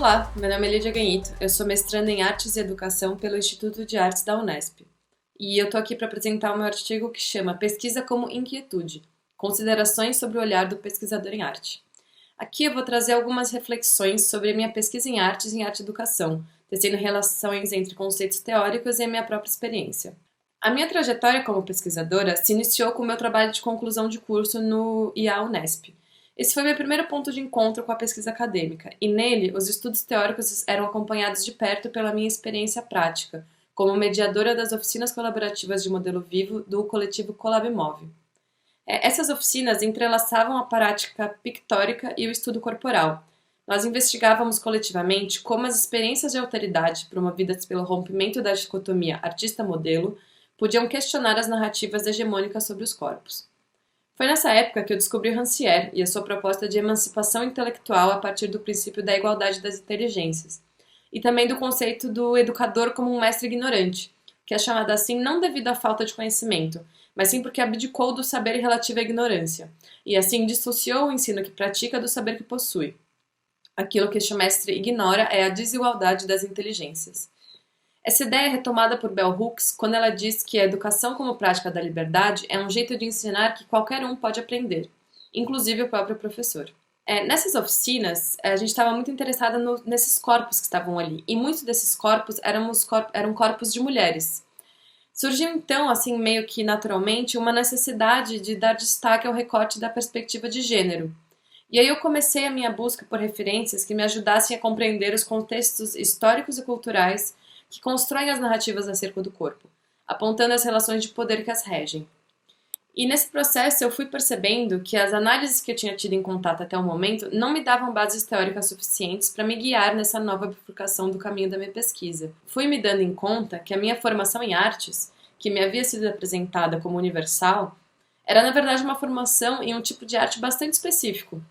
Olá, meu nome é Lídia Ganhito, eu sou mestranda em Artes e Educação pelo Instituto de Artes da Unesp. E eu tô aqui para apresentar o meu artigo que chama Pesquisa como Inquietude, Considerações sobre o olhar do pesquisador em arte. Aqui eu vou trazer algumas reflexões sobre a minha pesquisa em artes e em arte e educação, tecendo relações entre conceitos teóricos e a minha própria experiência. A minha trajetória como pesquisadora se iniciou com o meu trabalho de conclusão de curso no IA Unesp. Esse foi meu primeiro ponto de encontro com a pesquisa acadêmica, e nele os estudos teóricos eram acompanhados de perto pela minha experiência prática, como mediadora das oficinas colaborativas de modelo vivo do coletivo Colabmove. Essas oficinas entrelaçavam a prática pictórica e o estudo corporal. Nós investigávamos coletivamente como as experiências de alteridade promovidas pelo rompimento da dicotomia artista-modelo podiam questionar as narrativas hegemônicas sobre os corpos. Foi nessa época que eu descobri Rancière e a sua proposta de emancipação intelectual a partir do princípio da igualdade das inteligências, e também do conceito do educador como um mestre ignorante, que é chamado assim não devido à falta de conhecimento, mas sim porque abdicou do saber relativo à ignorância, e assim dissociou o ensino que pratica do saber que possui. Aquilo que este mestre ignora é a desigualdade das inteligências. Essa ideia é retomada por Bell Hooks quando ela diz que a educação como prática da liberdade é um jeito de ensinar que qualquer um pode aprender, inclusive o próprio professor. Nessas oficinas, a gente estava muito interessada nesses corpos que estavam ali, e muitos desses corpos eram corpos de mulheres. Surgiu então, assim, meio que naturalmente, uma necessidade de dar destaque ao recorte da perspectiva de gênero. E aí eu comecei a minha busca por referências que me ajudassem a compreender os contextos históricos e culturais que constroem as narrativas acerca do corpo, apontando as relações de poder que as regem. E nesse processo eu fui percebendo que as análises que eu tinha tido em contato até o momento não me davam bases teóricas suficientes para me guiar nessa nova bifurcação do caminho da minha pesquisa. Fui me dando em conta que a minha formação em artes, que me havia sido apresentada como universal, era na verdade uma formação em um tipo de arte bastante específico.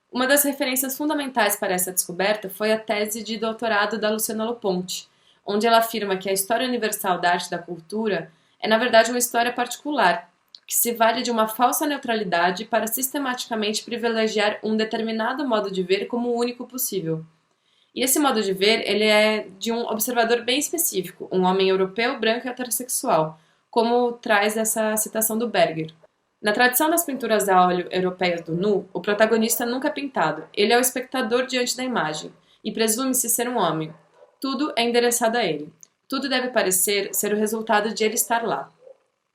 Uma das referências fundamentais para essa descoberta foi a tese de doutorado da Luciana Loponte, onde ela afirma que a história universal da arte e da cultura é, na verdade, uma história particular, que se vale de uma falsa neutralidade para sistematicamente privilegiar um determinado modo de ver como o único possível. E esse modo de ver, ele é de um observador bem específico, um homem europeu, branco e heterossexual, como traz essa citação do Berger. Na tradição das pinturas a óleo europeias do nu, o protagonista nunca é pintado, ele é o espectador diante da imagem, e presume-se ser um homem. Tudo é endereçado a ele. Tudo deve parecer ser o resultado de ele estar lá.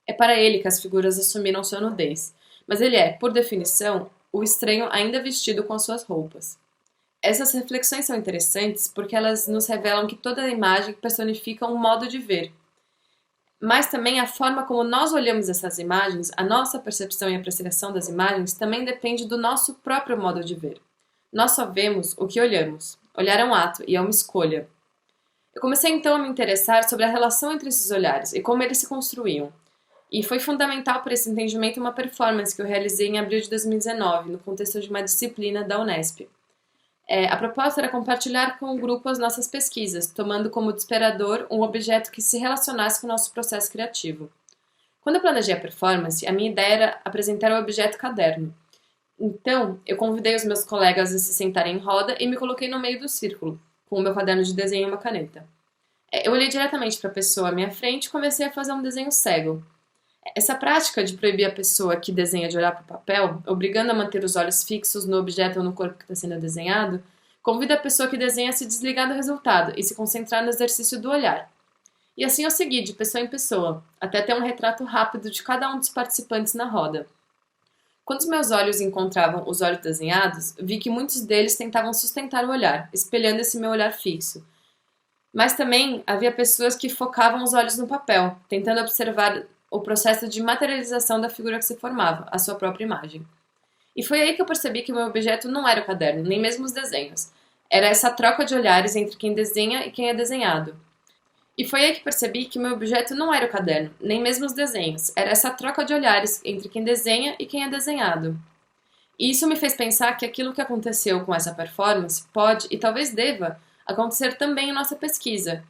É para ele que as figuras assumiram sua nudez, mas ele é, por definição, o estranho ainda vestido com as suas roupas. Essas reflexões são interessantes porque elas nos revelam que toda a imagem personifica um modo de ver. Mas também a forma como nós olhamos essas imagens, a nossa percepção e apreciação das imagens também depende do nosso próprio modo de ver. Nós só vemos o que olhamos. Olhar é um ato e é uma escolha. Eu comecei então a me interessar sobre a relação entre esses olhares e como eles se construíam. E foi fundamental para esse entendimento uma performance que eu realizei em abril de 2019, no contexto de uma disciplina da Unesp. A proposta era compartilhar com o grupo as nossas pesquisas, tomando como disparador um objeto que se relacionasse com o nosso processo criativo. Quando eu planejei a performance, a minha ideia era apresentar o objeto caderno. Então, eu convidei os meus colegas a se sentarem em roda e me coloquei no meio do círculo, com o meu caderno de desenho e uma caneta. Eu olhei diretamente para a pessoa à minha frente e comecei a fazer um desenho cego. Essa prática de proibir a pessoa que desenha de olhar para o papel, obrigando a manter os olhos fixos no objeto ou no corpo que está sendo desenhado, convida a pessoa que desenha a se desligar do resultado e se concentrar no exercício do olhar. E assim eu segui, de pessoa em pessoa, até ter um retrato rápido de cada um dos participantes na roda. Quando os meus olhos encontravam os olhos desenhados, vi que muitos deles tentavam sustentar o olhar, espelhando esse meu olhar fixo. Mas também havia pessoas que focavam os olhos no papel, tentando observar o processo de materialização da figura que se formava, a sua própria imagem. E foi aí que eu percebi que o meu objeto não era o caderno, nem mesmo os desenhos. Era essa troca de olhares entre quem desenha e quem é desenhado. E foi aí que percebi que o meu objeto não era o caderno, nem mesmo os desenhos. Era essa troca de olhares entre quem desenha e quem é desenhado. E isso me fez pensar que aquilo que aconteceu com essa performance pode, e talvez deva, acontecer também em nossa pesquisa.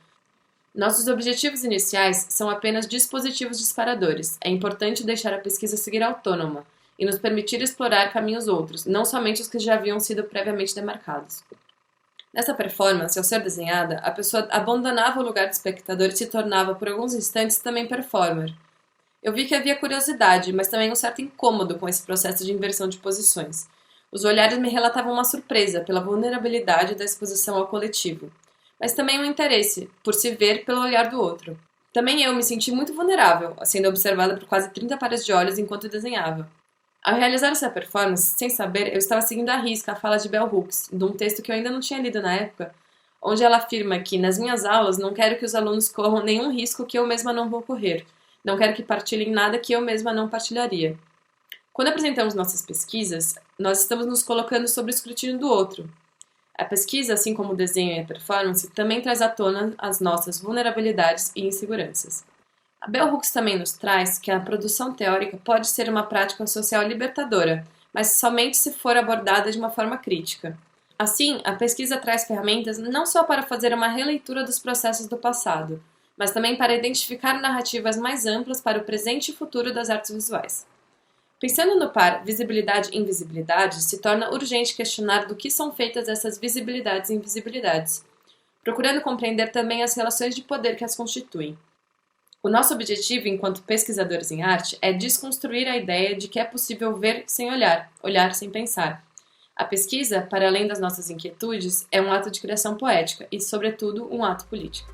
Nossos objetivos iniciais são apenas dispositivos disparadores. É importante deixar a pesquisa seguir autônoma e nos permitir explorar caminhos outros, não somente os que já haviam sido previamente demarcados. Nessa performance, ao ser desenhada, a pessoa abandonava o lugar de espectador e se tornava, por alguns instantes, também performer. Eu vi que havia curiosidade, mas também um certo incômodo com esse processo de inversão de posições. Os olhares me relatavam uma surpresa pela vulnerabilidade da exposição ao coletivo, mas também um interesse por se ver pelo olhar do outro. Também eu me senti muito vulnerável, sendo observada por quase 30 pares de olhos enquanto desenhava. Ao realizar essa performance, sem saber, eu estava seguindo à risca a fala de Bell Hooks, de um texto que eu ainda não tinha lido na época, onde ela afirma que, nas minhas aulas, não quero que os alunos corram nenhum risco que eu mesma não vou correr, não quero que partilhem nada que eu mesma não partilharia. Quando apresentamos nossas pesquisas, nós estamos nos colocando sob o escrutínio do outro. A pesquisa, assim como o desenho e a performance, também traz à tona as nossas vulnerabilidades e inseguranças. A Bell Hooks também nos traz que a produção teórica pode ser uma prática social libertadora, mas somente se for abordada de uma forma crítica. Assim, a pesquisa traz ferramentas não só para fazer uma releitura dos processos do passado, mas também para identificar narrativas mais amplas para o presente e futuro das artes visuais. Pensando no par visibilidade e invisibilidade, se torna urgente questionar do que são feitas essas visibilidades e invisibilidades, procurando compreender também as relações de poder que as constituem. O nosso objetivo, enquanto pesquisadores em arte, é desconstruir a ideia de que é possível ver sem olhar, olhar sem pensar. A pesquisa, para além das nossas inquietudes, é um ato de criação poética e, sobretudo, um ato político.